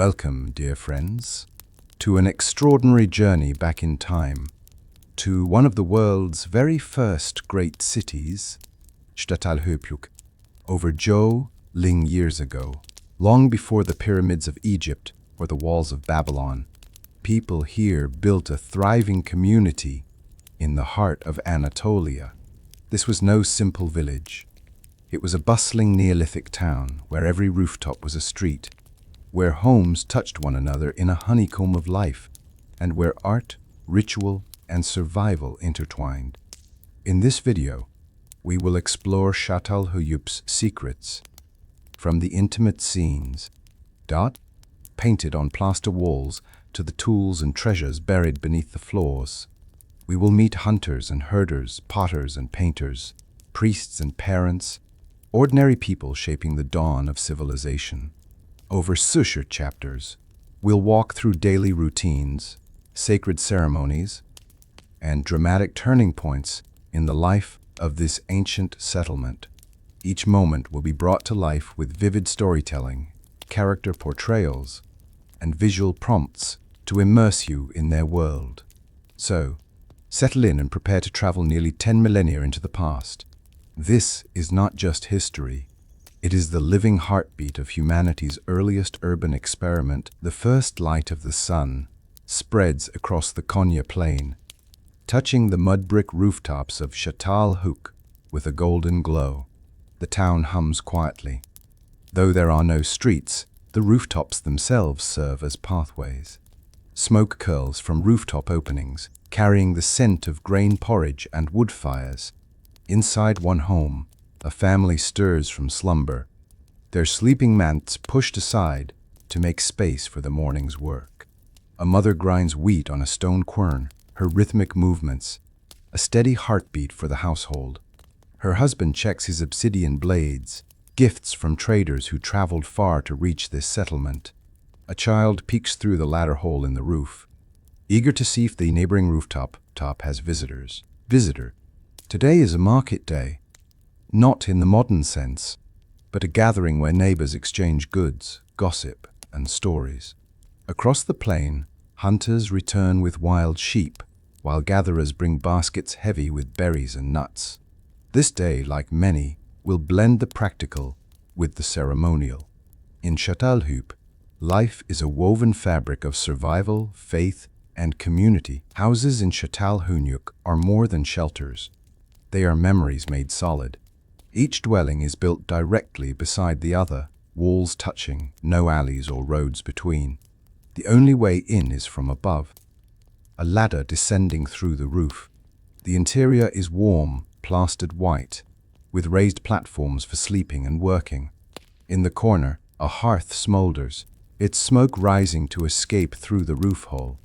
Welcome, dear friends, to an extraordinary journey back in time, to one of the world's very first great cities, Çatalhöyük, over Ling years ago, long before the pyramids of Egypt or the walls of Babylon. People here built a thriving community in the heart of Anatolia. This was no simple village. It was a bustling Neolithic town where every rooftop was a street, where homes touched one another in a honeycomb of life, and where art, ritual, and survival intertwined. In this video, we will explore Çatalhöyük's secrets, from the intimate scenes, painted on plaster walls, to the tools and treasures buried beneath the floors. We will meet hunters and herders, potters and painters, priests and parents, ordinary people shaping the dawn of civilization. Over chapters, we'll walk through daily routines, sacred ceremonies, and dramatic turning points in the life of this ancient settlement. Each moment will be brought to life with vivid storytelling, character portrayals, and visual prompts to immerse you in their world. So, settle in and prepare to travel nearly 10 millennia into the past. This is not just history. It is the living heartbeat of humanity's earliest urban experiment. The first light of the sun spreads across the Konya plain, touching the mud brick rooftops of Çatalhöyük with a golden glow. The town hums quietly. Though there are no streets, the rooftops themselves serve as pathways. Smoke curls from rooftop openings, carrying the scent of grain porridge and wood fires. Inside one home, a family stirs from slumber, their sleeping mats pushed aside to make space for the morning's work. A mother grinds wheat on a stone quern, her rhythmic movements, a steady heartbeat for the household. Her husband checks his obsidian blades, gifts from traders who traveled far to reach this settlement. A child peeks through the ladder hole in the roof, eager to see if the neighboring rooftop has visitors. Visitor. Today is a market day, not in the modern sense, but a gathering where neighbors exchange goods, gossip, and stories. Across the plain, hunters return with wild sheep, while gatherers bring baskets heavy with berries and nuts. This day, like many, will blend the practical with the ceremonial. In Çatalhöyük, life is a woven fabric of survival, faith, and community. Houses in Çatalhöyük are more than shelters. They are memories made solid. Each dwelling is built directly beside the other, walls touching, no alleys or roads between. The only way in is from above, a ladder descending through the roof. The interior is warm, plastered white, with raised platforms for sleeping and working. In the corner, a hearth smolders, its smoke rising to escape through the roof hole.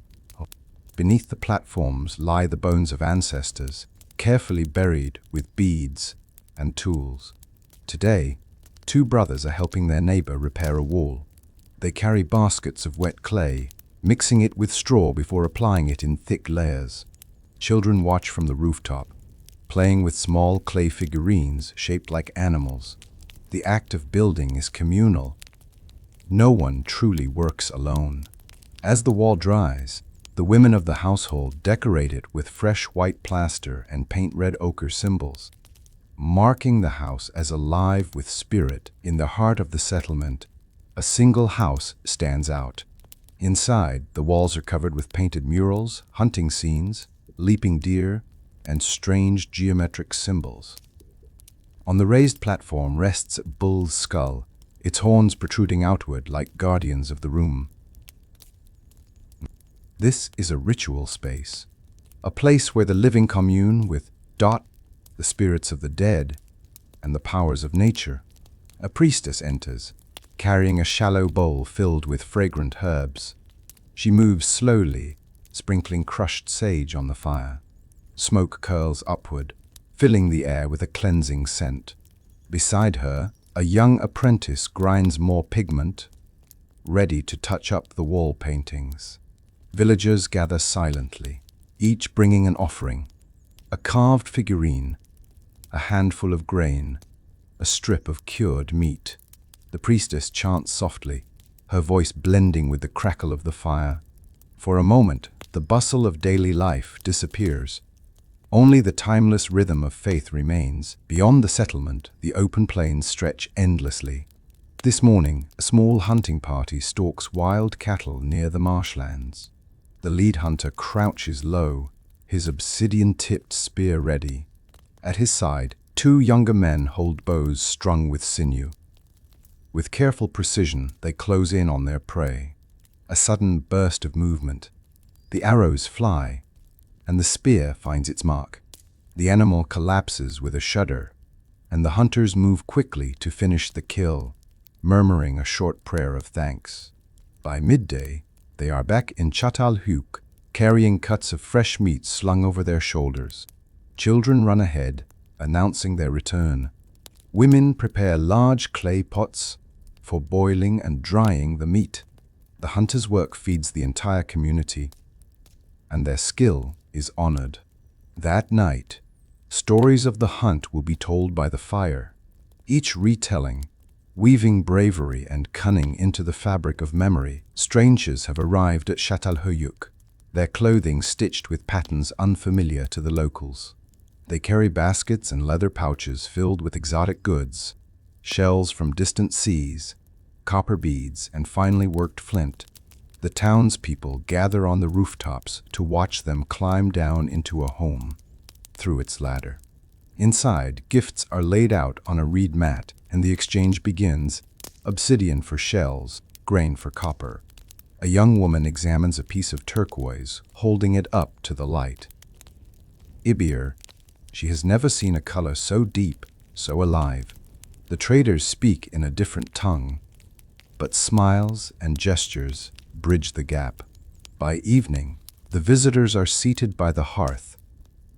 Beneath the platforms lie the bones of ancestors, carefully buried with beads and tools. Today, two brothers are helping their neighbor repair a wall. They carry baskets of wet clay, mixing it with straw before applying it in thick layers. Children watch from the rooftop, playing with small clay figurines shaped like animals. The act of building is communal. No one truly works alone. As the wall dries, the women of the household decorate it with fresh white plaster and paint red ochre symbols, marking the house as alive with spirit. In the heart of the settlement, a single house stands out. Inside, the walls are covered with painted murals, hunting scenes, leaping deer, and strange geometric symbols. On the raised platform rests a bull's skull, its horns protruding outward like guardians of the room. This is a ritual space, a place where the living commune with the spirits of the dead and the powers of nature. A priestess enters, carrying a shallow bowl filled with fragrant herbs. She moves slowly, sprinkling crushed sage on the fire. Smoke curls upward, filling the air with a cleansing scent. Beside her, a young apprentice grinds more pigment, ready to touch up the wall paintings. Villagers gather silently, each bringing an offering: a carved figurine, a handful of grain, a strip of cured meat. The priestess chants softly, her voice blending with the crackle of the fire. For a moment, the bustle of daily life disappears. Only the timeless rhythm of faith remains. Beyond the settlement, the open plains stretch endlessly. This morning, a small hunting party stalks wild cattle near the marshlands. The lead hunter crouches low, his obsidian-tipped spear ready. At his side, two younger men hold bows strung with sinew. With careful precision, they close in on their prey. A sudden burst of movement. The arrows fly, and the spear finds its mark. The animal collapses with a shudder, and the hunters move quickly to finish the kill, murmuring a short prayer of thanks. By midday, they are back in Çatalhöyük, carrying cuts of fresh meat slung over their shoulders. Children run ahead, announcing their return. Women prepare large clay pots for boiling and drying the meat. The hunters' work feeds the entire community, and their skill is honored. That night, stories of the hunt will be told by the fire, each retelling, weaving bravery and cunning into the fabric of memory. Strangers have arrived at Çatalhöyük, their clothing stitched with patterns unfamiliar to the locals. They carry baskets and leather pouches filled with exotic goods, shells from distant seas, copper beads, and finely worked flint. The townspeople gather on the rooftops to watch them climb down into a home through its ladder. Inside, gifts are laid out on a reed mat, and the exchange begins: obsidian for shells, grain for copper. A young woman examines a piece of turquoise, holding it up to the light. Ibir, she has never seen a color so deep, so alive. The traders speak in a different tongue, but smiles and gestures bridge the gap. By evening, the visitors are seated by the hearth,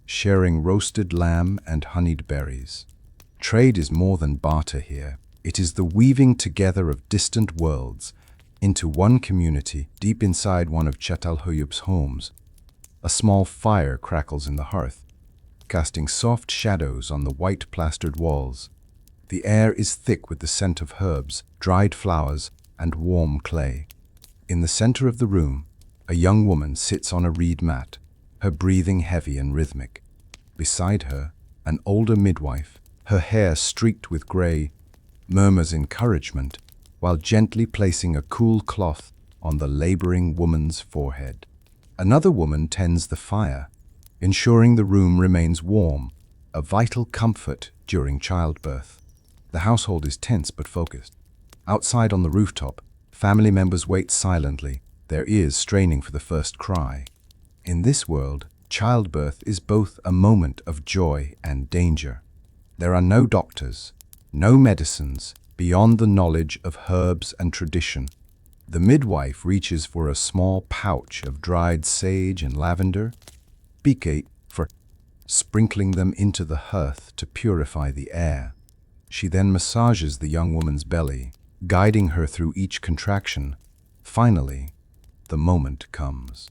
sharing roasted lamb and honeyed berries. Trade is more than barter here. It is the weaving together of distant worlds into one community. Deep inside one of Çatalhöyük's homes, a small fire crackles in the hearth, casting soft shadows on the white plastered walls. The air is thick with the scent of herbs, dried flowers, and warm clay. In the center of the room, a young woman sits on a reed mat, her breathing heavy and rhythmic. Beside her, an older midwife, her hair streaked with gray, murmurs encouragement while gently placing a cool cloth on the laboring woman's forehead. Another woman tends the fire, ensuring the room remains warm, a vital comfort during childbirth. The household is tense but focused. Outside on the rooftop, family members wait silently, their ears straining for the first cry. In this world, childbirth is both a moment of joy and danger. There are no doctors, no medicines beyond the knowledge of herbs and tradition. The midwife reaches for a small pouch of dried sage and lavender, for sprinkling them into the hearth to purify the air. She then massages the young woman's belly, guiding her through each contraction. Finally, the moment comes.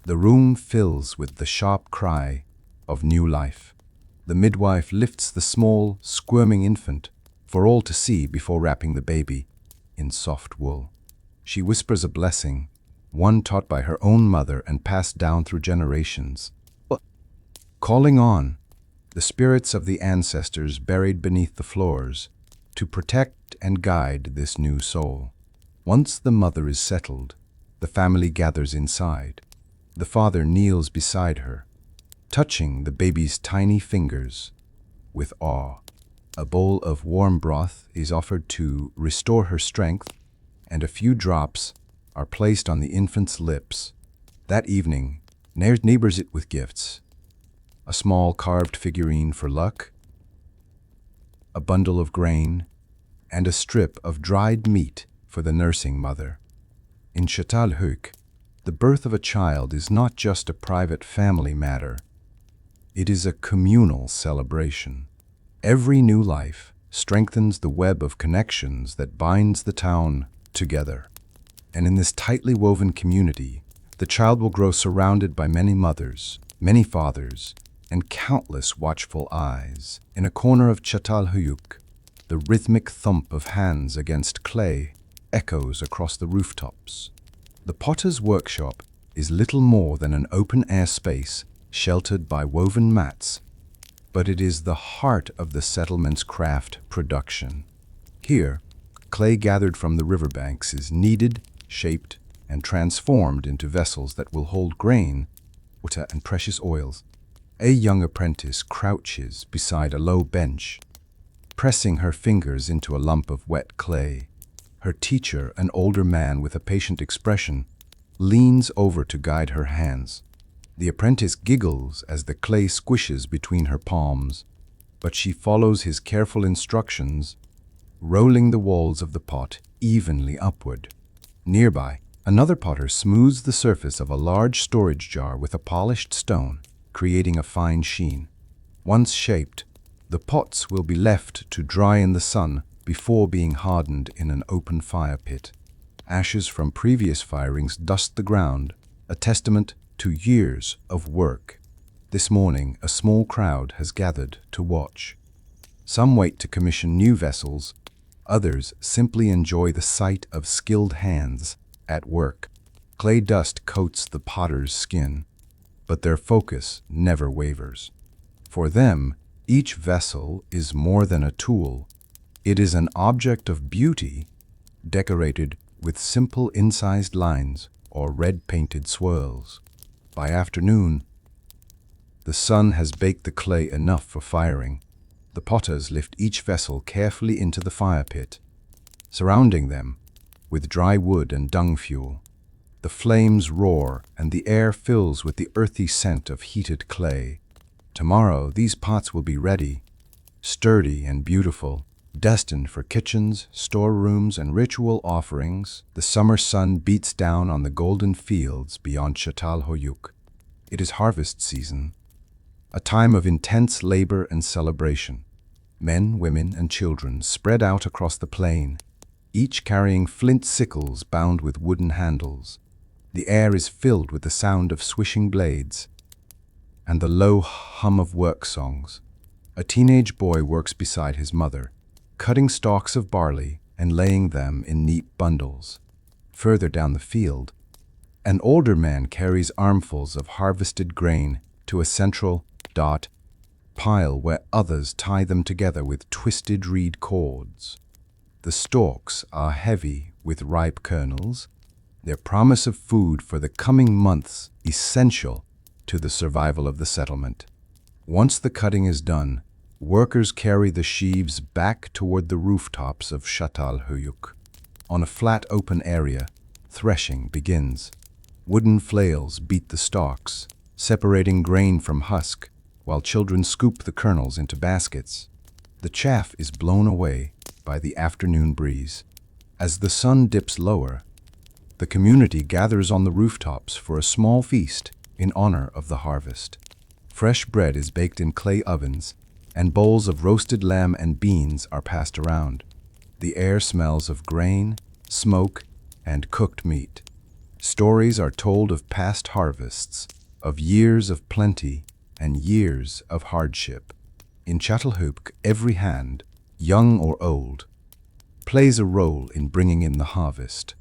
The room fills with the sharp cry of new life. The midwife lifts the small, squirming infant for all to see before wrapping the baby in soft wool. She whispers a blessing, one taught by her own mother and passed down through generations, calling on the spirits of the ancestors buried beneath the floors to protect and guide this new soul. Once the mother is settled, the family gathers inside. The father kneels beside her, touching the baby's tiny fingers with awe. A bowl of warm broth is offered to restore her strength, and a few drops are placed on the infant's lips. That evening, Nair neighbors it with gifts: a small carved figurine for luck, a bundle of grain, and a strip of dried meat for the nursing mother. In Çatalhöyük, the birth of a child is not just a private family matter. It is a communal celebration. Every new life strengthens the web of connections that binds the town together. And in this tightly woven community, the child will grow surrounded by many mothers, many fathers, and countless watchful eyes. In a corner of Çatalhöyük, the rhythmic thump of hands against clay echoes across the rooftops. The potter's workshop is little more than an open-air space sheltered by woven mats, but it is the heart of the settlement's craft production. Here, clay gathered from the riverbanks is kneaded, shaped, and transformed into vessels that will hold grain, water, and precious oils. A young apprentice crouches beside a low bench, pressing her fingers into a lump of wet clay. Her teacher, an older man with a patient expression, leans over to guide her hands. The apprentice giggles as the clay squishes between her palms, but she follows his careful instructions, rolling the walls of the pot evenly upward. Nearby, another potter smooths the surface of a large storage jar with a polished stone, creating a fine sheen. Once shaped, the pots will be left to dry in the sun before being hardened in an open fire pit. Ashes from previous firings dust the ground, a testament to years of work. This morning, a small crowd has gathered to watch. Some wait to commission new vessels, others simply enjoy the sight of skilled hands at work. Clay dust coats the potter's skin, but their focus never wavers. For them, each vessel is more than a tool. It is an object of beauty, decorated with simple incised lines or red-painted swirls. By afternoon, the sun has baked the clay enough for firing. The potters lift each vessel carefully into the fire pit, surrounding them with dry wood and dung fuel. The flames roar and the air fills with the earthy scent of heated clay. Tomorrow, these pots will be ready, sturdy and beautiful, destined for kitchens, storerooms, and ritual offerings. The summer sun beats down on the golden fields beyond Çatalhöyük. It is harvest season, a time of intense labor and celebration. Men, women, and children spread out across the plain, each carrying flint sickles bound with wooden handles. The air is filled with the sound of swishing blades and the low hum of work songs. A teenage boy works beside his mother, cutting stalks of barley and laying them in neat bundles. Further down the field, an older man carries armfuls of harvested grain to a central pile where others tie them together with twisted reed cords. The stalks are heavy with ripe kernels, their promise of food for the coming months essential to the survival of the settlement. Once the cutting is done, workers carry the sheaves back toward the rooftops of Çatalhöyük. On a flat open area, threshing begins. Wooden flails beat the stalks, separating grain from husk, while children scoop the kernels into baskets. The chaff is blown away by the afternoon breeze. As the sun dips lower, the community gathers on the rooftops for a small feast in honor of the harvest. Fresh bread is baked in clay ovens, and bowls of roasted lamb and beans are passed around. The air smells of grain, smoke, and cooked meat. Stories are told of past harvests, of years of plenty and years of hardship. In Çatalhöyük, every hand, young or old, plays a role in bringing in the harvest.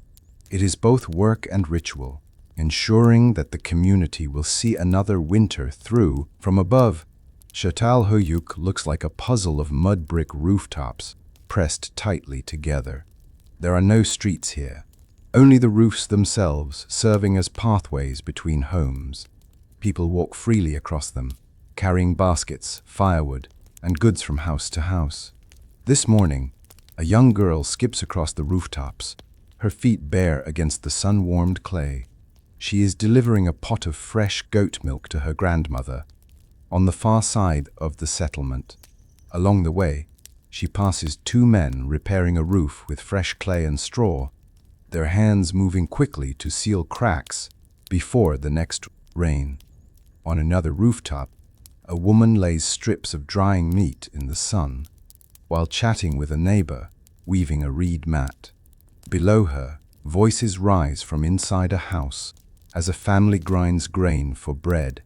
It is both work and ritual, ensuring that the community will see another winter through. From above, Çatalhöyük looks like a puzzle of mud brick rooftops pressed tightly together. There are no streets here, only the roofs themselves serving as pathways between homes. People walk freely across them, carrying baskets, firewood, and goods from house to house. This morning, a young girl skips across the rooftops, her feet bare against the sun-warmed clay. She is delivering a pot of fresh goat milk to her grandmother, on the far side of the settlement. Along the way, she passes two men repairing a roof with fresh clay and straw, their hands moving quickly to seal cracks before the next rain. On another rooftop, a woman lays strips of drying meat in the sun, while chatting with a neighbor, weaving a reed mat. Below her, voices rise from inside a house as a family grinds grain for bread.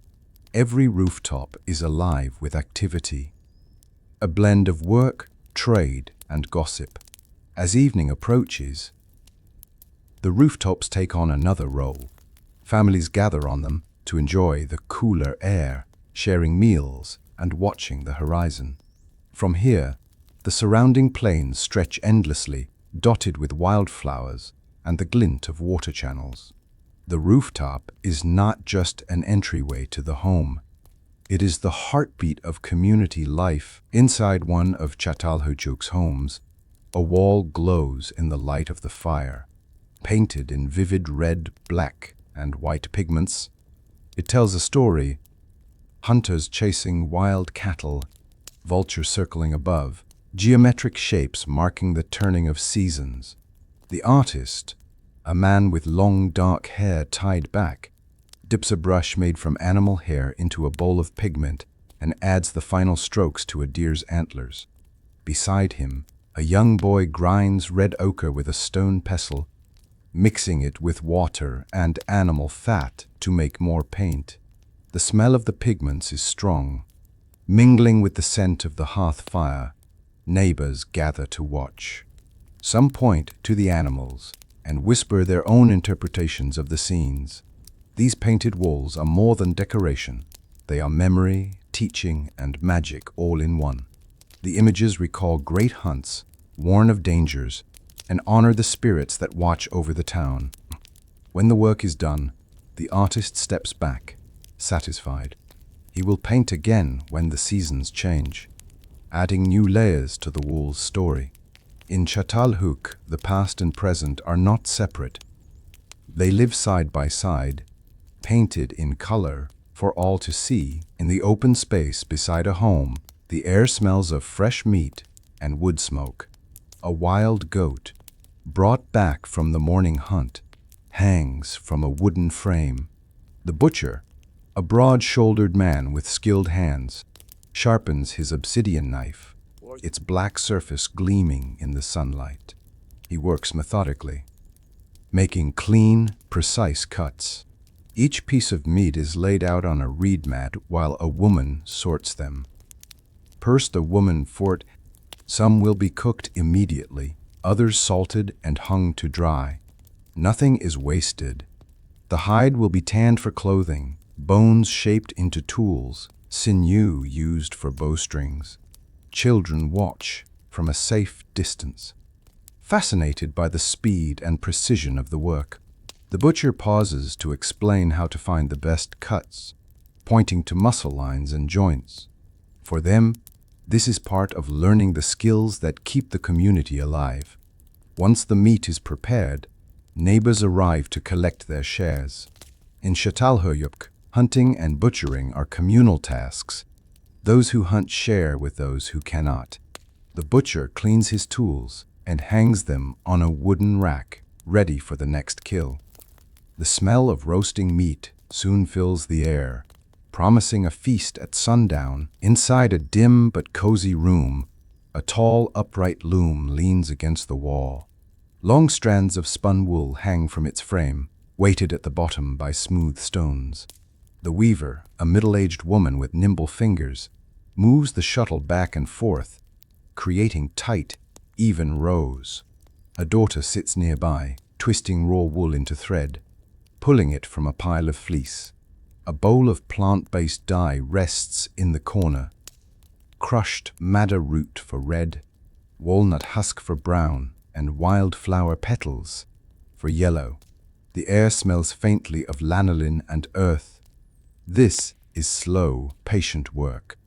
Every rooftop is alive with activity, a blend of work, trade, and gossip. As evening approaches, The rooftops take on another role. Families gather on them to enjoy the cooler air, sharing meals and watching the horizon. From here, the surrounding plains stretch endlessly, dotted with wildflowers and the glint of water channels. The rooftop is not just an entryway to the home. It is the heartbeat of community life. Inside one of Çatalhöyük's homes, a wall glows in the light of the fire. Painted in vivid red, black, and white pigments, it tells a story. Hunters chasing wild cattle, vultures circling above, geometric shapes marking the turning of seasons. The artist, a man with long dark hair tied back, dips a brush made from animal hair into a bowl of pigment and adds the final strokes to a deer's antlers. Beside him, a young boy grinds red ochre with a stone pestle, mixing it with water and animal fat to make more paint. The smell of the pigments is strong. Mingling with the scent of the hearth fire, neighbors gather to watch. Some point to the animals and whisper their own interpretations of the scenes. These painted walls are more than decoration. They are memory, teaching, and magic all in one. The images recall great hunts, warn of dangers, and honor the spirits that watch over the town. When the work is done, the artist steps back, satisfied. He will paint again when the seasons change, adding new layers to the wall's story. In Çatalhöyük, the past and present are not separate. They live side by side, painted in color for all to see. In the open space beside a home, the air smells of fresh meat and wood smoke. A wild goat, brought back from the morning hunt, hangs from a wooden frame. The butcher, a broad-shouldered man with skilled hands, sharpens his obsidian knife, its black surface gleaming in the sunlight. He works methodically, making clean, precise cuts. Each piece of meat is laid out on a reed mat while a woman sorts them. Pursed a woman for it. Some will be cooked immediately, others salted and hung to dry. Nothing is wasted. The hide will be tanned for clothing, bones shaped into tools, sinew used for bowstrings. Children watch from a safe distance, fascinated by the speed and precision of the work. The butcher pauses to explain how to find the best cuts, pointing to muscle lines and joints. For them, this is part of learning the skills that keep the community alive. Once the meat is prepared, neighbors arrive to collect their shares. In Çatalhöyük, hunting and butchering are communal tasks. Those who hunt share with those who cannot. The butcher cleans his tools and hangs them on a wooden rack, ready for the next kill. The smell of roasting meat soon fills the air, promising a feast at sundown. Inside a dim but cozy room, a tall, upright loom leans against the wall. Long strands of spun wool hang from its frame, weighted at the bottom by smooth stones. The weaver, a middle-aged woman with nimble fingers, moves the shuttle back and forth, creating tight, even rows. A daughter sits nearby, twisting raw wool into thread, pulling it from a pile of fleece. A bowl of plant-based dye rests in the corner. Crushed madder root for red, walnut husk for brown, and wildflower petals for yellow. The air smells faintly of lanolin and earth. This is slow, patient work.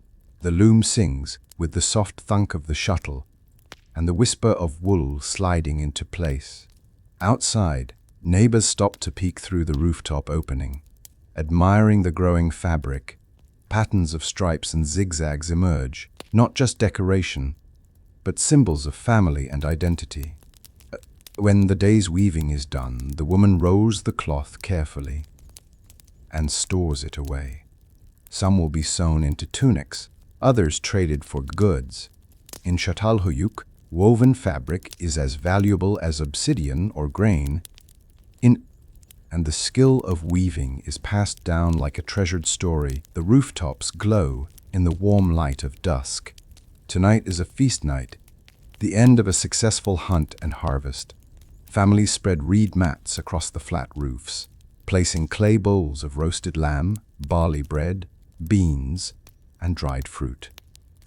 The loom sings with the soft thunk of the shuttle and the whisper of wool sliding into place. Outside, neighbors stop to peek through the rooftop opening, admiring the growing fabric. Patterns of stripes and zigzags emerge, not just decoration, but symbols of family and identity. When the day's weaving is done, the woman rows the cloth carefully and stores it away. Some will be sewn into tunics, others traded for goods. In Çatalhöyük, woven fabric is as valuable as obsidian or grain, and the skill of weaving is passed down like a treasured story. The rooftops glow in the warm light of dusk. Tonight is a feast night, the end of a successful hunt and harvest. Families spread reed mats across the flat roofs, placing clay bowls of roasted lamb, barley bread, beans, and dried fruit.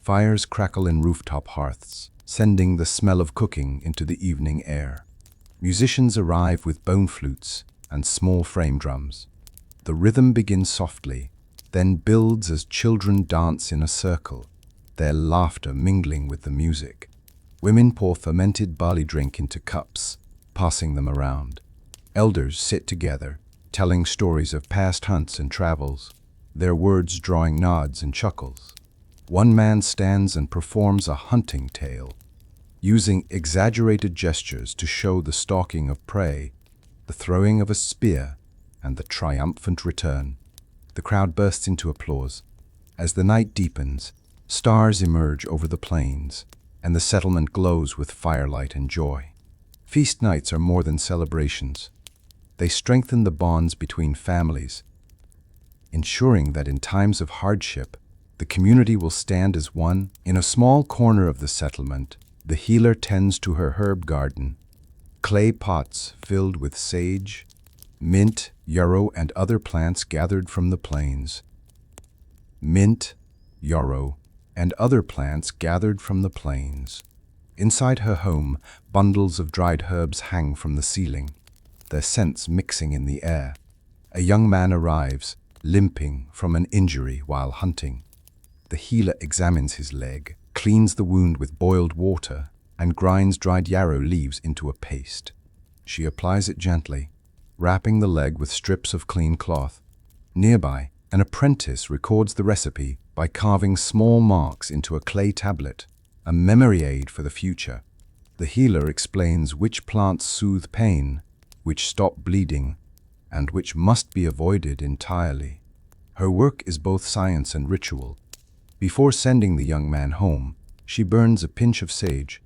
Fires crackle in rooftop hearths, sending the smell of cooking into the evening air. Musicians arrive with bone flutes and small frame drums. The rhythm begins softly, then builds as children dance in a circle, their laughter mingling with the music. Women pour fermented barley drink into cups, passing them around. Elders sit together, telling stories of past hunts and travels, their words drawing nods and chuckles. One man stands and performs a hunting tale, using exaggerated gestures to show the stalking of prey, the throwing of a spear, and the triumphant return. The crowd bursts into applause. As the night deepens, stars emerge over the plains, and the settlement glows with firelight and joy. Feast nights are more than celebrations. They strengthen the bonds between families, ensuring that in times of hardship, the community will stand as one. In a small corner of the settlement, the healer tends to her herb garden. Clay pots filled with sage, mint, yarrow, and other plants gathered from the plains. Mint, yarrow, and other plants gathered from the plains. Inside her home, bundles of dried herbs hang from the ceiling, their scents mixing in the air. A young man arrives, limping from an injury while hunting. The healer examines his leg, cleans the wound with boiled water, and grinds dried yarrow leaves into a paste. She applies it gently, wrapping the leg with strips of clean cloth. Nearby, an apprentice records the recipe by carving small marks into a clay tablet, a memory aid for the future. The healer explains which plants soothe pain, which stop bleeding, and which must be avoided entirely. Her work is both science and ritual. Before sending the young man home, she burns a pinch of sage,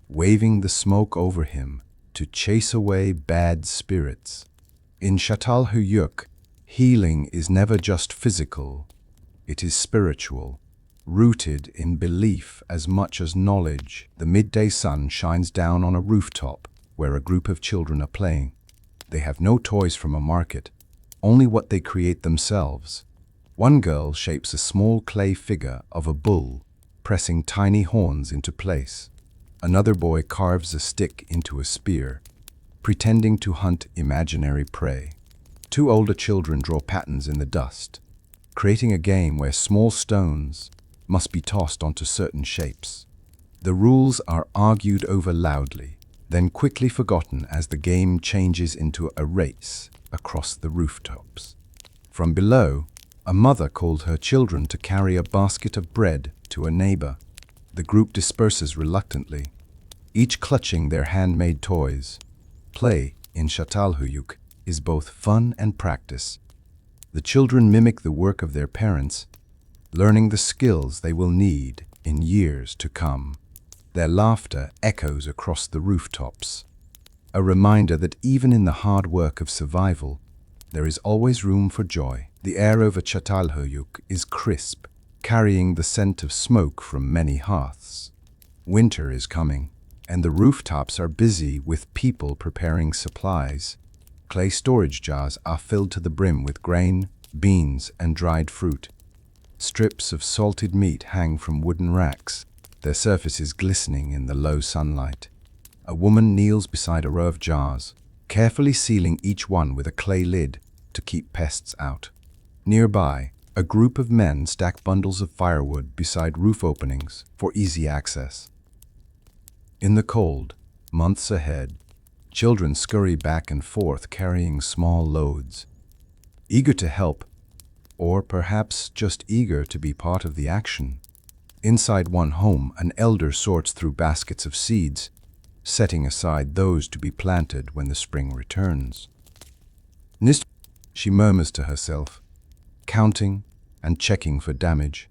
waving the smoke over him to chase away bad spirits. In Çatalhöyük, healing is never just physical, it is spiritual, rooted in belief as much as knowledge. The midday sun shines down on a rooftop where a group of children are playing. They have no toys from a market, only what they create themselves. One girl shapes a small clay figure of a bull, pressing tiny horns into place. Another boy carves a stick into a spear, pretending to hunt imaginary prey. Two older children draw patterns in the dust, creating a game where small stones must be tossed onto certain shapes. The rules are argued over loudly, then quickly forgotten as the game changes into a race across the rooftops. From below, a mother called her children to carry a basket of bread to a neighbor. The group disperses reluctantly, each clutching their handmade toys. Play in Çatalhöyük is both fun and practice. The children mimic the work of their parents, learning the skills they will need in years to come. Their laughter echoes across the rooftops, a reminder that even in the hard work of survival, there is always room for joy. The air over Çatalhöyük is crisp, carrying the scent of smoke from many hearths. Winter is coming, and the rooftops are busy with people preparing supplies. Clay storage jars are filled to the brim with grain, beans, and dried fruit. Strips of salted meat hang from wooden racks, their surfaces glistening in the low sunlight. A woman kneels beside a row of jars, carefully sealing each one with a clay lid to keep pests out. Nearby, a group of men stack bundles of firewood beside roof openings for easy access. In the cold, months ahead, children scurry back and forth carrying small loads, eager to help, or perhaps just eager to be part of the action. Inside one home, an elder sorts through baskets of seeds, setting aside those to be planted when the spring returns. Nestled, she murmurs to herself, counting and checking for damage.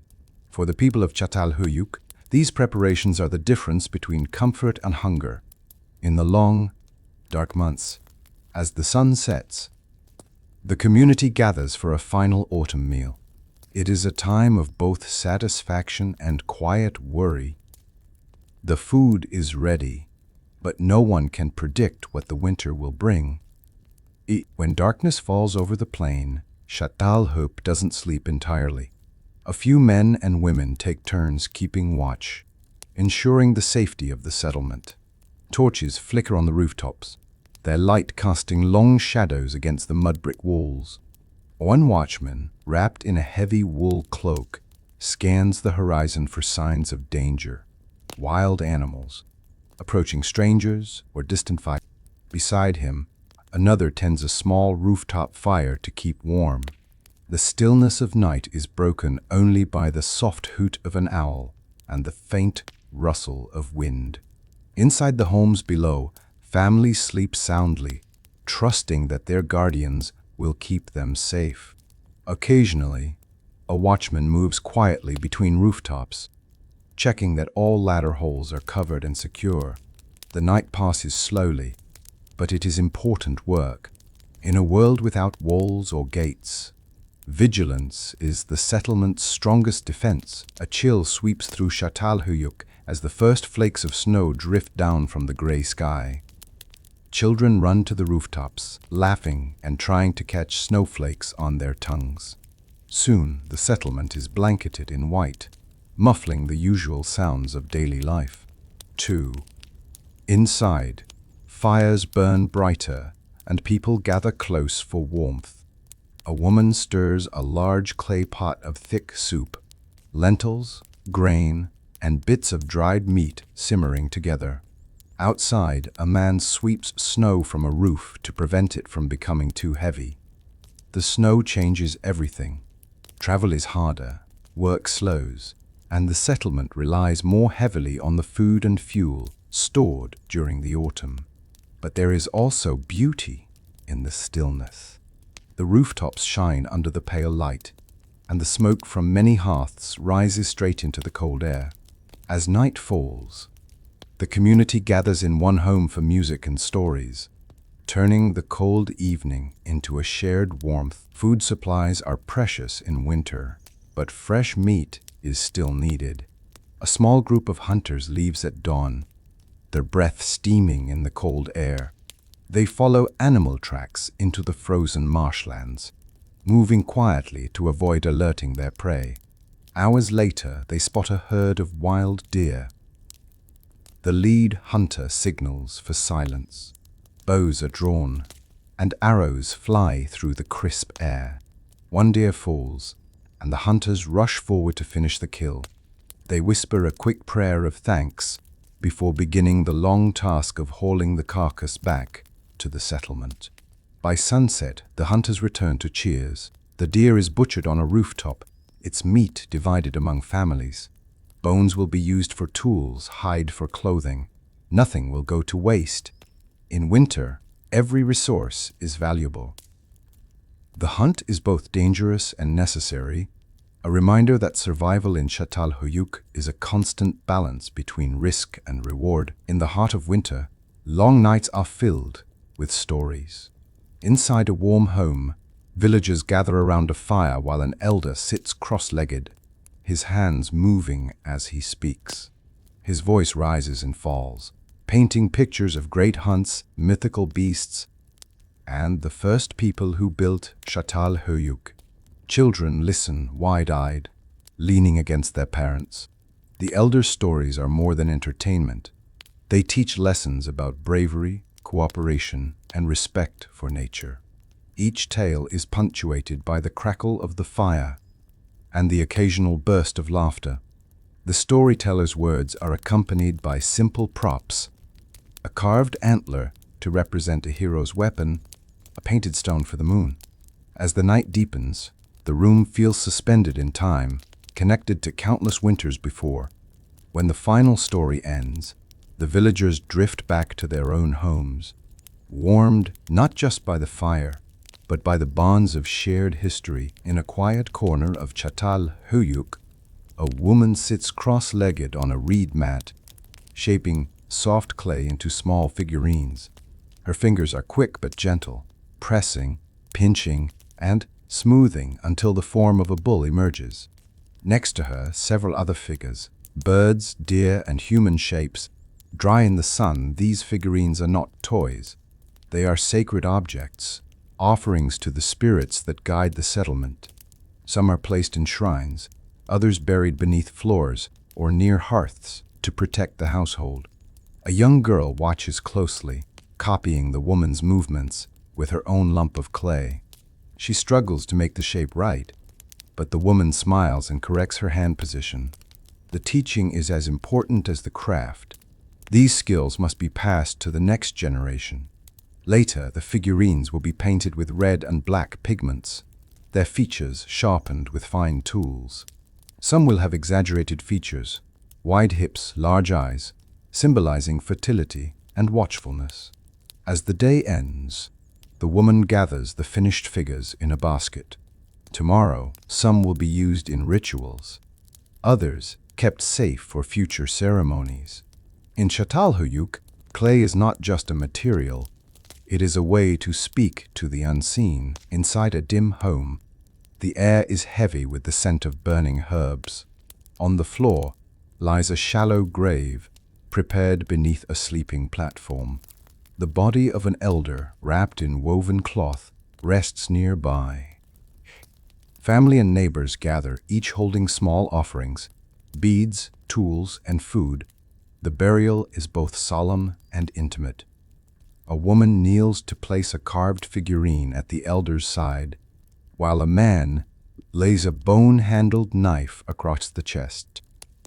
For the people of Çatalhöyük, these preparations are the difference between comfort and hunger. In the long, dark months, as the sun sets, the community gathers for a final autumn meal. It is a time of both satisfaction and quiet worry. The food is ready, but no one can predict what the winter will bring. When darkness falls over the plain, Çatalhöyük doesn't sleep entirely. A few men and women take turns keeping watch, ensuring the safety of the settlement. Torches flicker on the rooftops, their light casting long shadows against the mud brick walls. One watchman, wrapped in a heavy wool cloak, scans the horizon for signs of danger, wild animals, approaching strangers or distant fire. Beside him, another tends a small rooftop fire to keep warm. The stillness of night is broken only by the soft hoot of an owl and the faint rustle of wind. Inside the homes below, families sleep soundly, trusting that their guardians will keep them safe. Occasionally, a watchman moves quietly between rooftops, checking that all ladder holes are covered and secure. The night passes slowly, but it is important work. In a world without walls or gates, vigilance is the settlement's strongest defense. A chill sweeps through Çatalhöyük as the first flakes of snow drift down from the gray sky. Children run to the rooftops, laughing and trying to catch snowflakes on their tongues. Soon, the settlement is blanketed in white, muffling the usual sounds of daily life. 2. Inside, fires burn brighter and people gather close for warmth. A woman stirs a large clay pot of thick soup, lentils, grain, and bits of dried meat simmering together. Outside, a man sweeps snow from a roof to prevent it from becoming too heavy. The snow changes everything. Travel is harder, work slows, and the settlement relies more heavily on the food and fuel stored during the autumn. But there is also beauty in the stillness. The rooftops shine under the pale light, and the smoke from many hearths rises straight into the cold air. As night falls, the community gathers in one home for music and stories, turning the cold evening into a shared warmth. Food supplies are precious in winter, but fresh meat is still needed. A small group of hunters leaves at dawn, their breath steaming in the cold air. They follow animal tracks into the frozen marshlands, moving quietly to avoid alerting their prey. Hours later, they spot a herd of wild deer. The lead hunter signals for silence. Bows are drawn, and arrows fly through the crisp air. One deer falls, and the hunters rush forward to finish the kill. They whisper a quick prayer of thanks before beginning the long task of hauling the carcass back to the settlement. By sunset, the hunters return to cheers. The deer is butchered on a rooftop, its meat divided among families. Bones will be used for tools, hide for clothing. Nothing will go to waste. In winter, every resource is valuable. The hunt is both dangerous and necessary, a reminder that survival in Çatalhöyük is a constant balance between risk and reward. In the heart of winter, long nights are filled with stories. Inside a warm home, villagers gather around a fire while an elder sits cross-legged, his hands moving as he speaks. His voice rises and falls, painting pictures of great hunts, mythical beasts, and the first people who built Çatalhöyük. Children listen wide-eyed, leaning against their parents. The elder's stories are more than entertainment. They teach lessons about bravery, cooperation, and respect for nature. Each tale is punctuated by the crackle of the fire and the occasional burst of laughter. The storyteller's words are accompanied by simple props: a carved antler to represent a hero's weapon, a painted stone for the moon. As the night deepens, the room feels suspended in time, connected to countless winters before. When the final story ends, the villagers drift back to their own homes, warmed not just by the fire, but by the bonds of shared history. In a quiet corner of Çatalhöyük, a woman sits cross-legged on a reed mat, shaping soft clay into small figurines. Her fingers are quick but gentle, pressing, pinching, and smoothing until the form of a bull emerges. Next to her, several other figures, birds, deer, and human shapes, Dry in the sun, these figurines are not toys. They are sacred objects, offerings to the spirits that guide the settlement. Some are placed in shrines, others buried beneath floors or near hearths to protect the household. A young girl watches closely, copying the woman's movements with her own lump of clay. She struggles to make the shape right, but the woman smiles and corrects her hand position. The teaching is as important as the craft. These skills must be passed to the next generation. Later, the figurines will be painted with red and black pigments, their features sharpened with fine tools. Some will have exaggerated features, wide hips, large eyes, symbolizing fertility and watchfulness. As the day ends, the woman gathers the finished figures in a basket. Tomorrow, some will be used in rituals, others kept safe for future ceremonies. In Çatalhöyük, clay is not just a material, it is a way to speak to the unseen. Inside a dim home, the air is heavy with the scent of burning herbs. On the floor lies a shallow grave, prepared beneath a sleeping platform. The body of an elder, wrapped in woven cloth, rests nearby. Family and neighbors gather, each holding small offerings, beads, tools, and food. The burial is both solemn and intimate. A woman kneels to place a carved figurine at the elder's side, while a man lays a bone-handled knife across the chest.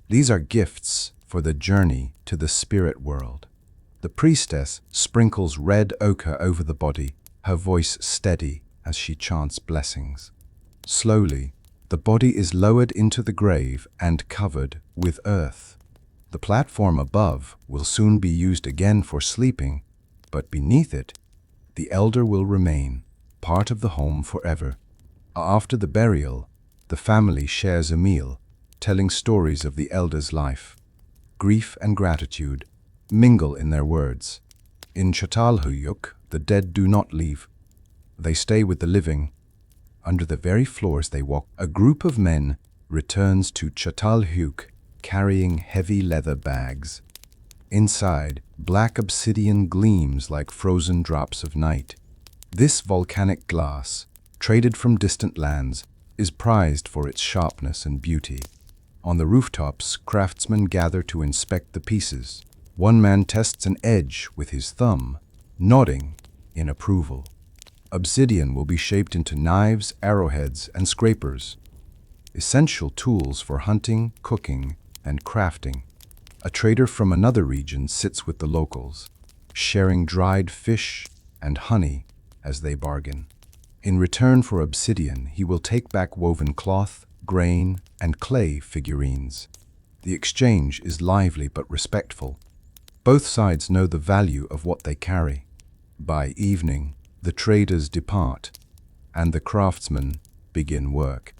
These are gifts for the journey to the spirit world. The priestess sprinkles red ochre over the body, her voice steady as she chants blessings. Slowly, the body is lowered into the grave and covered with earth. The platform above will soon be used again for sleeping, but beneath it, the elder will remain, part of the home forever. After the burial, the family shares a meal, telling stories of the elder's life. Grief and gratitude mingle in their words. In Çatalhöyük, the dead do not leave. They stay with the living. Under the very floors they walk, a group of men returns to Çatalhöyük, carrying heavy leather bags. Inside, black obsidian gleams like frozen drops of night. This volcanic glass, traded from distant lands, is prized for its sharpness and beauty. On the rooftops, craftsmen gather to inspect the pieces. One man tests an edge with his thumb, nodding in approval. Obsidian will be shaped into knives, arrowheads, and scrapers, essential tools for hunting, cooking, and crafting. A trader from another region sits with the locals, sharing dried fish and honey as they bargain. In return for obsidian, he will take back woven cloth, grain, and clay figurines. The exchange is lively but respectful. Both sides know the value of what they carry. By evening, the traders depart, and the craftsmen begin work.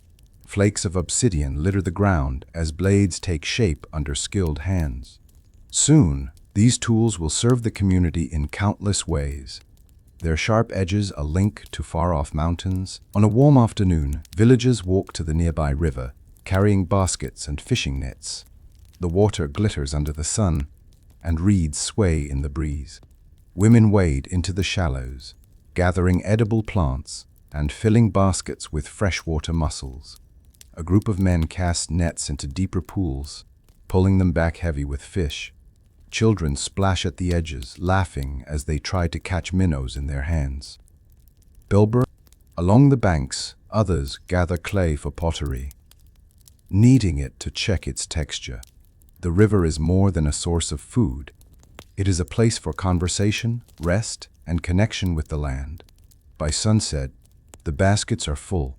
Flakes of obsidian litter the ground as blades take shape under skilled hands. Soon, these tools will serve the community in countless ways. Their sharp edges a link to far-off mountains. On a warm afternoon, villagers walk to the nearby river, carrying baskets and fishing nets. The water glitters under the sun, and reeds sway in the breeze. Women wade into the shallows, gathering edible plants and filling baskets with freshwater mussels. A group of men cast nets into deeper pools, pulling them back heavy with fish. Children splash at the edges, laughing as they try to catch minnows in their hands. Along the banks, others gather clay for pottery, kneading it to check its texture. The river is more than a source of food. It is a place for conversation, rest, and connection with the land. By sunset, the baskets are full.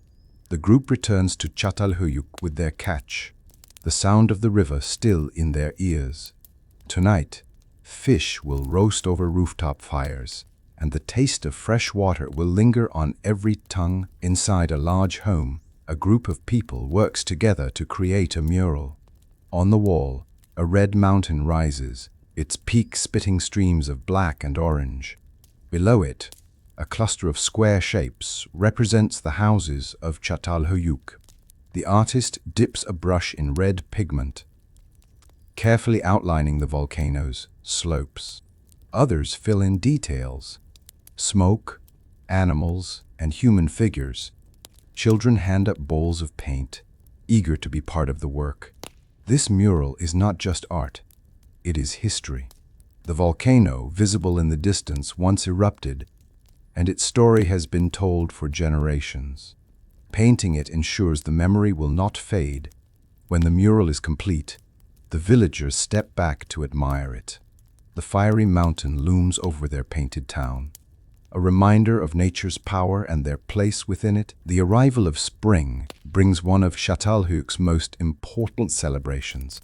The group returns to Çatalhöyük with their catch, the sound of the river still in their ears. Tonight, fish will roast over rooftop fires, and the taste of fresh water will linger on every tongue. Inside a large home, a group of people works together to create a mural. On the wall, a red mountain rises, its peak spitting streams of black and orange. Below it, a cluster of square shapes represents the houses of Çatalhöyük. The artist dips a brush in red pigment, carefully outlining the volcanoes, slopes. Others fill in details: smoke, animals, and human figures. Children hand up bowls of paint, eager to be part of the work. This mural is not just art, it is history. The volcano, visible in the distance, once erupted, and its story has been told for generations. Painting it ensures the memory will not fade. When the mural is complete, the villagers step back to admire it. The fiery mountain looms over their painted town, a reminder of nature's power and their place within it. The arrival of spring brings one of Çatalhöyük's most important celebrations,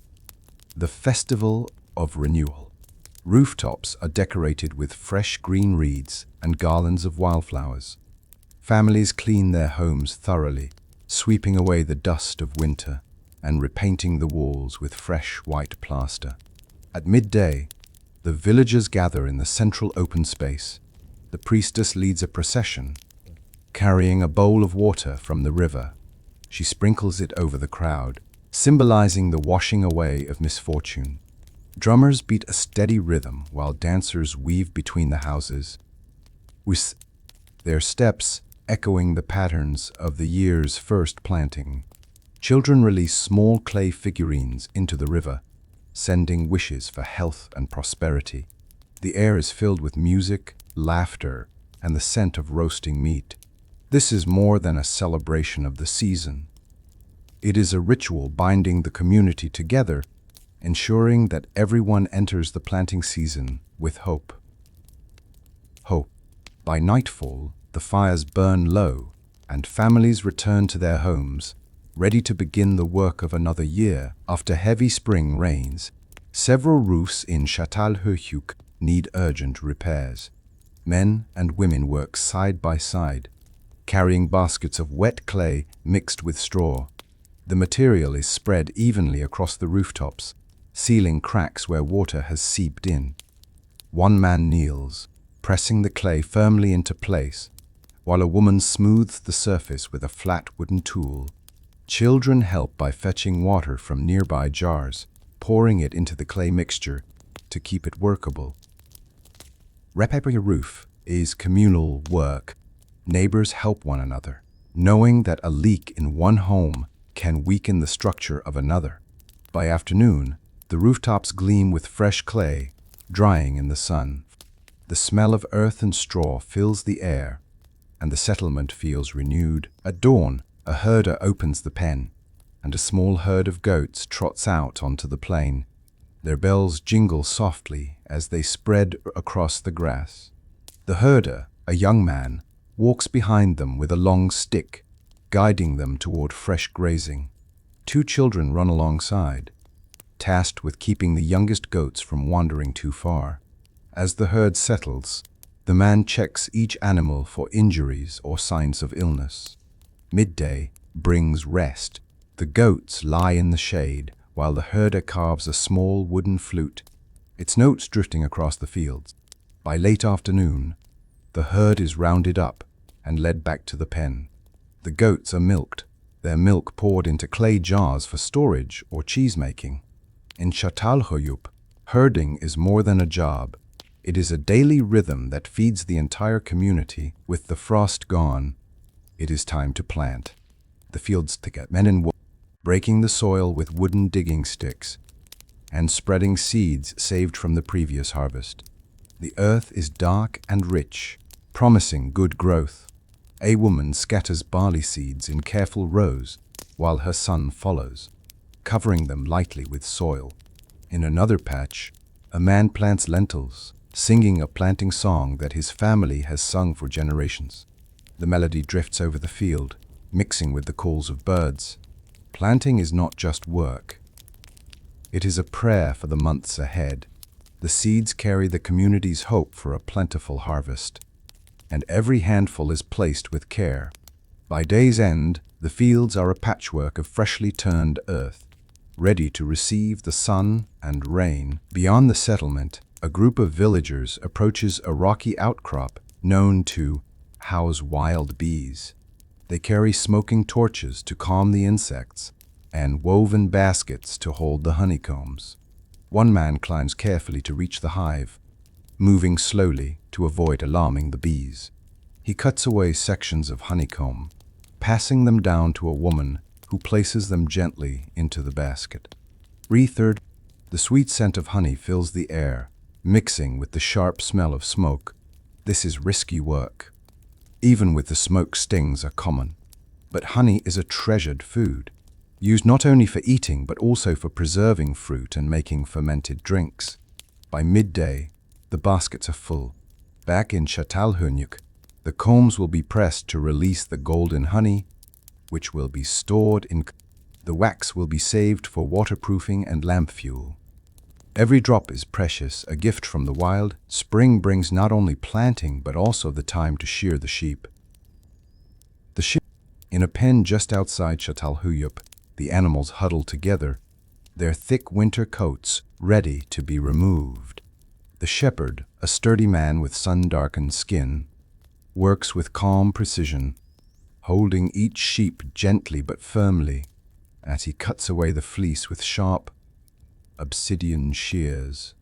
the Festival of Renewal. Rooftops are decorated with fresh green reeds and garlands of wildflowers. Families clean their homes thoroughly, sweeping away the dust of winter and repainting the walls with fresh white plaster. At midday, the villagers gather in the central open space. The priestess leads a procession, carrying a bowl of water from the river. She sprinkles it over the crowd, symbolizing the washing away of misfortune. Drummers beat a steady rhythm while dancers weave between the houses, with their steps echoing the patterns of the year's first planting. Children release small clay figurines into the river, sending wishes for health and prosperity. The air is filled with music, laughter, and the scent of roasting meat. This is more than a celebration of the season. It is a ritual binding the community together, ensuring that everyone enters the planting season with hope. Hope. By nightfall, the fires burn low, and families return to their homes, ready to begin the work of another year. After heavy spring rains, several roofs in Çatalhöyük need urgent repairs. Men and women work side by side, carrying baskets of wet clay mixed with straw. The material is spread evenly across the rooftops, sealing cracks where water has seeped in. One man kneels, pressing the clay firmly into place, while a woman smooths the surface with a flat wooden tool. Children help by fetching water from nearby jars, pouring it into the clay mixture to keep it workable. Repairing a roof is communal work. Neighbors help one another, knowing that a leak in one home can weaken the structure of another. By afternoon, the rooftops gleam with fresh clay, drying in the sun. The smell of earth and straw fills the air, and the settlement feels renewed. At dawn, a herder opens the pen, and a small herd of goats trots out onto the plain. Their bells jingle softly as they spread across the grass. The herder, a young man, walks behind them with a long stick, guiding them toward fresh grazing. Two children run alongside, tasked with keeping the youngest goats from wandering too far. As the herd settles, the man checks each animal for injuries or signs of illness. Midday brings rest. The goats lie in the shade, while the herder carves a small wooden flute, its notes drifting across the fields. By late afternoon, the herd is rounded up and led back to the pen. The goats are milked, their milk poured into clay jars for storage or cheese-making. In Çatalhöyük, herding is more than a job. It is a daily rhythm that feeds the entire community. With the frost gone, it is time to plant. The fields get men and women, breaking the soil with wooden digging sticks and spreading seeds saved from the previous harvest. The earth is dark and rich, promising good growth. A woman scatters barley seeds in careful rows while her son follows, covering them lightly with soil. In another patch, a man plants lentils, singing a planting song that his family has sung for generations. The melody drifts over the field, mixing with the calls of birds. Planting is not just work. It is a prayer for the months ahead. The seeds carry the community's hope for a plentiful harvest, and every handful is placed with care. By day's end, the fields are a patchwork of freshly turned earth, ready to receive the sun and rain. Beyond the settlement, a group of villagers approaches a rocky outcrop known to house wild bees. They carry smoking torches to calm the insects and woven baskets to hold the honeycombs. One man climbs carefully to reach the hive, moving slowly to avoid alarming the bees. He cuts away sections of honeycomb, passing them down to a woman who places them gently into the basket. Third, the sweet scent of honey fills the air, mixing with the sharp smell of smoke. This is risky work. Even with the smoke, stings are common. But honey is a treasured food, used not only for eating but also for preserving fruit and making fermented drinks. By midday, the baskets are full. Back in Çatalhöyük, the combs will be pressed to release the golden honey, which will be stored in. The wax will be saved for waterproofing and lamp fuel. Every drop is precious, a gift from the wild. Spring brings not only planting but also the time to shear the sheep. In a pen just outside Çatalhöyük, the animals huddle together, their thick winter coats ready to be removed. The shepherd, a sturdy man with sun-darkened skin, works with calm precision, holding each sheep gently but firmly as he cuts away the fleece with sharp, obsidian shears.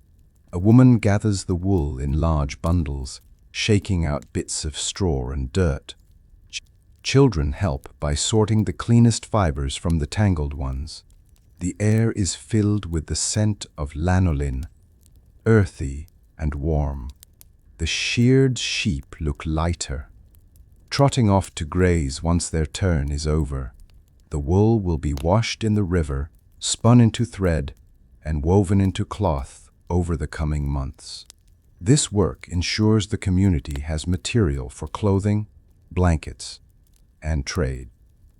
A woman gathers the wool in large bundles, shaking out bits of straw and dirt. Children help by sorting the cleanest fibers from the tangled ones. The air is filled with the scent of lanolin, earthy and warm. The sheared sheep look lighter, trotting off to graze once their turn is over. The wool will be washed in the river, spun into thread, and woven into cloth over the coming months. This work ensures the community has material for clothing, blankets, and trade.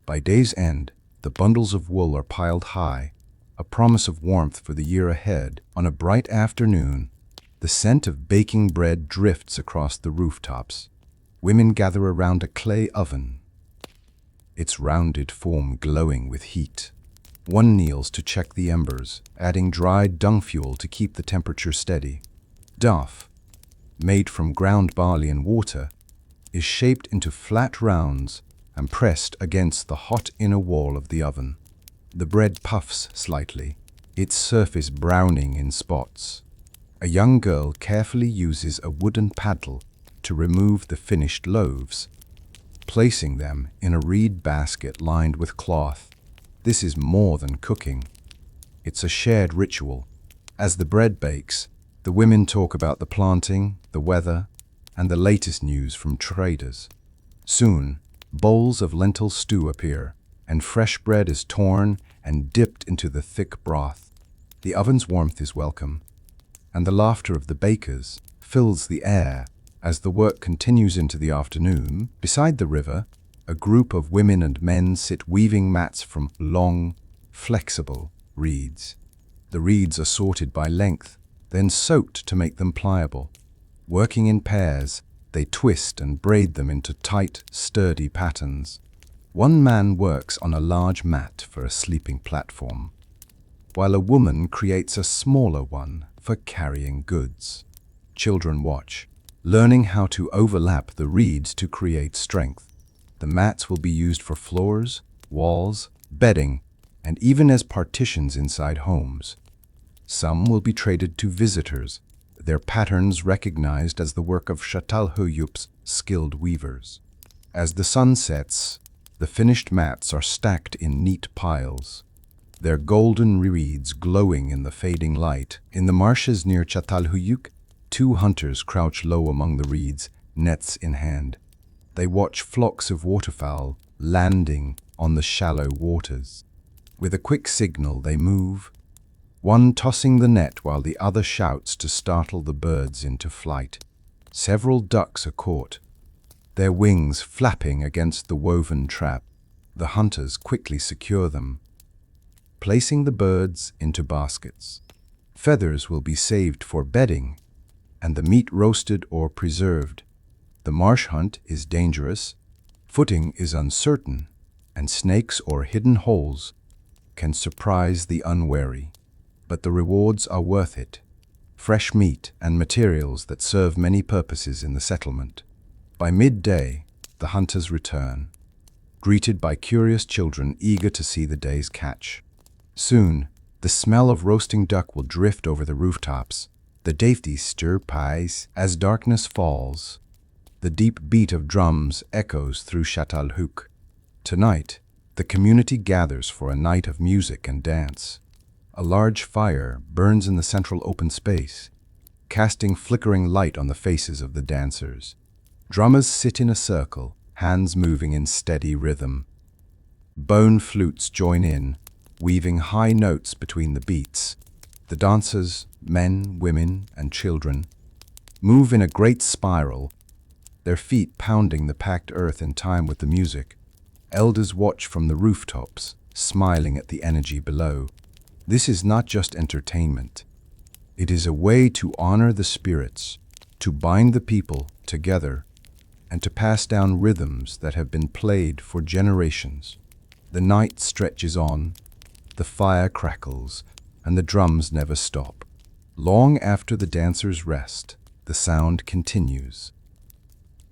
By day's end, the bundles of wool are piled high, a promise of warmth for the year ahead. On a bright afternoon, the scent of baking bread drifts across the rooftops. Women gather around a clay oven, its rounded form glowing with heat. One kneels to check the embers, adding dried dung fuel to keep the temperature steady. Dough, made from ground barley and water, is shaped into flat rounds and pressed against the hot inner wall of the oven. The bread puffs slightly, its surface browning in spots. A young girl carefully uses a wooden paddle to remove the finished loaves, placing them in a reed basket lined with cloth. This is more than cooking. It's a shared ritual. As the bread bakes, the women talk about the planting, the weather, and the latest news from traders. Soon, bowls of lentil stew appear, and fresh bread is torn and dipped into the thick broth. The oven's warmth is welcome, and the laughter of the bakers fills the air as the work continues into the afternoon. Beside the river, a group of women and men sit weaving mats from long, flexible reeds. The reeds are sorted by length, then soaked to make them pliable. Working in pairs, they twist and braid them into tight, sturdy patterns. One man works on a large mat for a sleeping platform, while a woman creates a smaller one for carrying goods. Children watch, learning how to overlap the reeds to create strength. The mats will be used for floors, walls, bedding, and even as partitions inside homes. Some will be traded to visitors, their patterns recognized as the work of Çatalhöyük's skilled weavers. As the sun sets, the finished mats are stacked in neat piles, their golden reeds glowing in the fading light. In the marshes near Çatalhöyük, two hunters crouch low among the reeds, nets in hand. They watch flocks of waterfowl landing on the shallow waters. With a quick signal, they move, one tossing the net while the other shouts to startle the birds into flight. Several ducks are caught, their wings flapping against the woven trap. The hunters quickly secure them, placing the birds into baskets. Feathers will be saved for bedding, and the meat roasted or preserved. The marsh hunt is dangerous, footing is uncertain, and snakes or hidden holes can surprise the unwary. But the rewards are worth it. Fresh meat and materials that serve many purposes in the settlement. By midday, the hunters return, greeted by curious children eager to see the day's catch. Soon, The smell of roasting duck will drift over the rooftops. The dafty stir pies as darkness falls. The deep beat of drums echoes through Çatalhöyük. Tonight, the community gathers for a night of music and dance. A large fire burns in the central open space, casting flickering light on the faces of the dancers. Drummers sit in a circle, hands moving in steady rhythm. Bone flutes join in, weaving high notes between the beats. The dancers, men, women, and children, move in a great spiral, their feet pounding the packed earth in time with the music. Elders watch from the rooftops, smiling at the energy below. This is not just entertainment. It is a way to honor the spirits, to bind the people together, and to pass down rhythms that have been played for generations. The night stretches on, the fire crackles, and the drums never stop. Long after the dancers rest, the sound continues,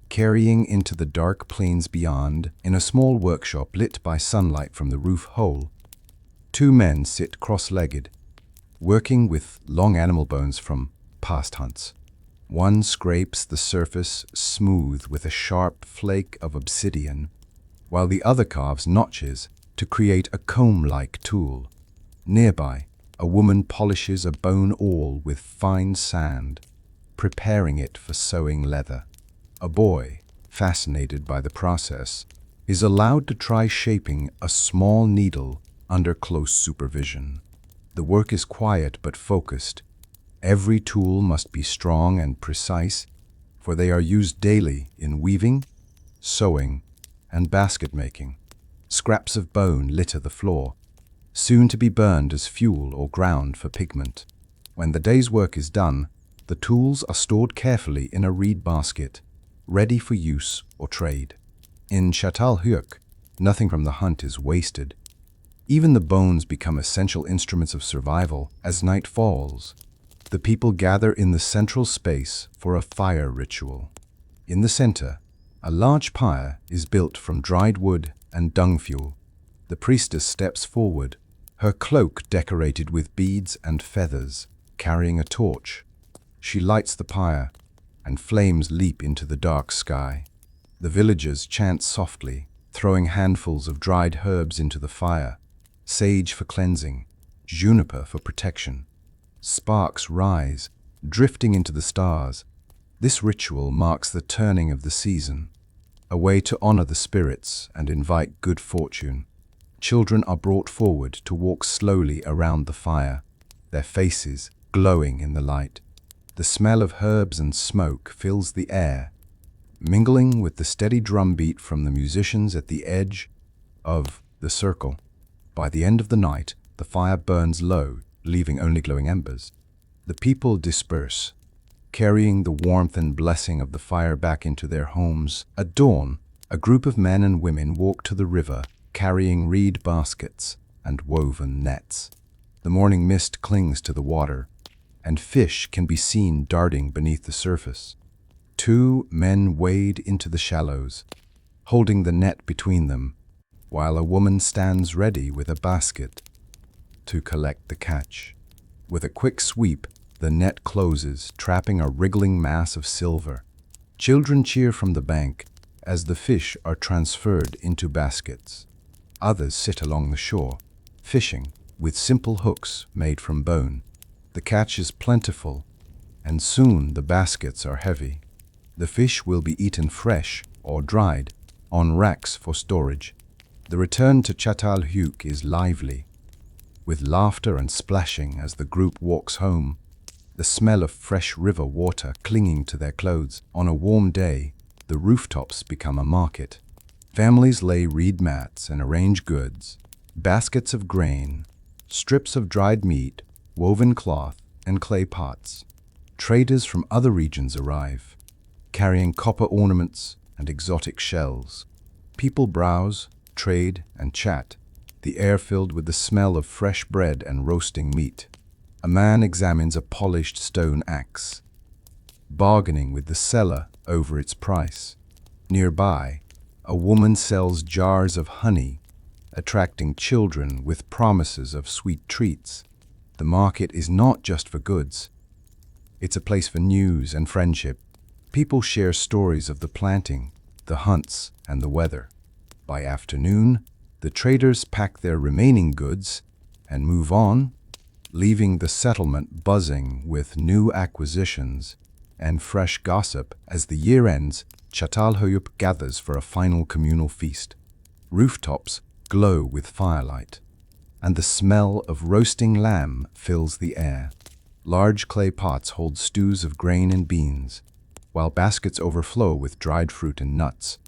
carrying into the dark plains beyond. In a small workshop lit by sunlight from the roof hole, two men sit cross-legged, working with long animal bones from past hunts. One scrapes the surface smooth with a sharp flake of obsidian, while the other carves notches to create a comb-like tool. Nearby, a woman polishes a bone awl with fine sand, preparing it for sewing leather. A boy, fascinated by the process, is allowed to try shaping a small needle under close supervision. The work is quiet but focused. Every tool must be strong and precise, for they are used daily in weaving, sewing, and basket making. Scraps of bone litter the floor, soon to be burned as fuel or ground for pigment. When the day's work is done, the tools are stored carefully in a reed basket, ready for use or trade. In Çatalhöyük, nothing from the hunt is wasted. Even the bones become essential instruments of survival. As night falls, the people gather in the central space for a fire ritual. In the center, a large pyre is built from dried wood and dung fuel. The priestess steps forward, her cloak decorated with beads and feathers, carrying a torch. She lights the pyre, and flames leap into the dark sky. The villagers chant softly, throwing handfuls of dried herbs into the fire. Sage for cleansing, juniper for protection. Sparks rise, drifting into the stars. This ritual marks the turning of the season, a way to honor the spirits and invite good fortune. Children are brought forward to walk slowly around the fire, their faces glowing in the light. The smell of herbs and smoke fills the air, mingling with the steady drumbeat from the musicians at the edge of the circle. By the end of the night, the fire burns low, leaving only glowing embers. The people disperse, carrying the warmth and blessing of the fire back into their homes. At dawn, a group of men and women walk to the river, carrying reed baskets and woven nets. The morning mist clings to the water, and fish can be seen darting beneath the surface. Two men wade into the shallows, holding the net between them, while a woman stands ready with a basket to collect the catch. With a quick sweep, the net closes, trapping a wriggling mass of silver. Children cheer from the bank as the fish are transferred into baskets. Others sit along the shore, fishing with simple hooks made from bone. The catch is plentiful, and soon the baskets are heavy. The fish will be eaten fresh or dried on racks for storage. The return to Çatalhöyük is lively, with laughter and splashing as the group walks home, the smell of fresh river water clinging to their clothes. On a warm day, the rooftops become a market. Families lay reed mats and arrange goods, baskets of grain, strips of dried meat, woven cloth, and clay pots. Traders from other regions arrive, carrying copper ornaments and exotic shells. People browse, trade, and chat, the air filled with the smell of fresh bread and roasting meat. A man examines a polished stone axe, bargaining with the seller over its price. Nearby, a woman sells jars of honey, attracting children with promises of sweet treats. The market is not just for goods. It's a place for news and friendship. People share stories of the planting, the hunts, and the weather. By afternoon, the traders pack their remaining goods and move on, leaving the settlement buzzing with new acquisitions and fresh gossip. As the year ends, Çatalhöyük gathers for a final communal feast. Rooftops glow with firelight, and the smell of roasting lamb fills the air. Large clay pots hold stews of grain and beans, while baskets overflow with dried fruit and nuts.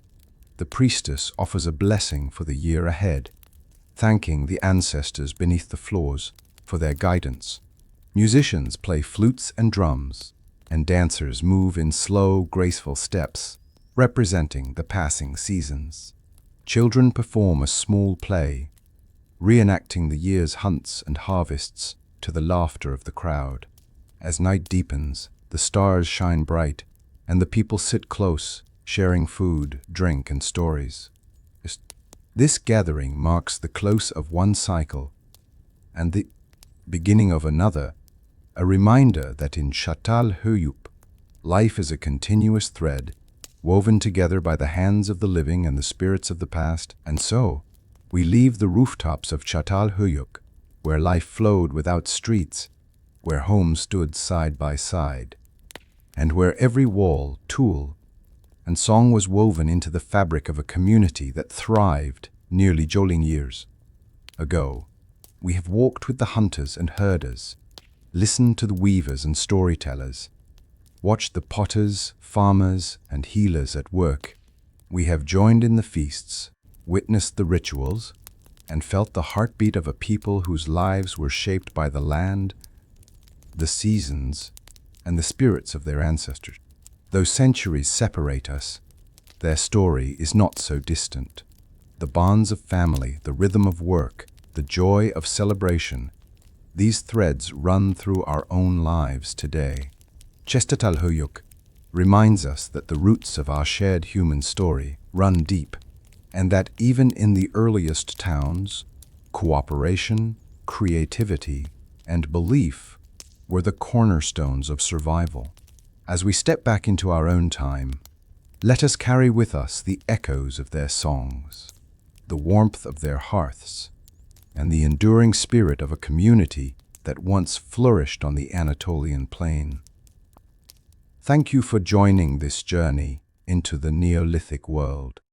The priestess offers a blessing for the year ahead, thanking the ancestors beneath the floors for their guidance. Musicians play flutes and drums, and dancers move in slow, graceful steps, representing the passing seasons. Children perform a small play, reenacting the year's hunts and harvests to the laughter of the crowd. As night deepens, the stars shine bright, and the people sit close, sharing food, drink, and stories. This gathering marks the close of one cycle and the beginning of another, a reminder that in Çatalhöyük, life is a continuous thread, woven together by the hands of the living and the spirits of the past. And so, we leave the rooftops of Çatalhöyük, where life flowed without streets, where homes stood side by side, and where every wall, tool, and song was woven into the fabric of a community that thrived nearly jolting years ago. We have walked with the hunters and herders, listened to the weavers and storytellers, watched the potters, farmers, and healers at work. We have joined in the feasts, witnessed the rituals, and felt the heartbeat of a people whose lives were shaped by the land, the seasons, and the spirits of their ancestors. Though centuries separate us, their story is not so distant. The bonds of family, the rhythm of work, the joy of celebration, these threads run through our own lives today. Çatalhöyük reminds us that the roots of our shared human story run deep, and that even in the earliest towns, cooperation, creativity, and belief were the cornerstones of survival. As we step back into our own time, let us carry with us the echoes of their songs, the warmth of their hearths, and the enduring spirit of a community that once flourished on the Anatolian plain. Thank you for joining this journey into the Neolithic world.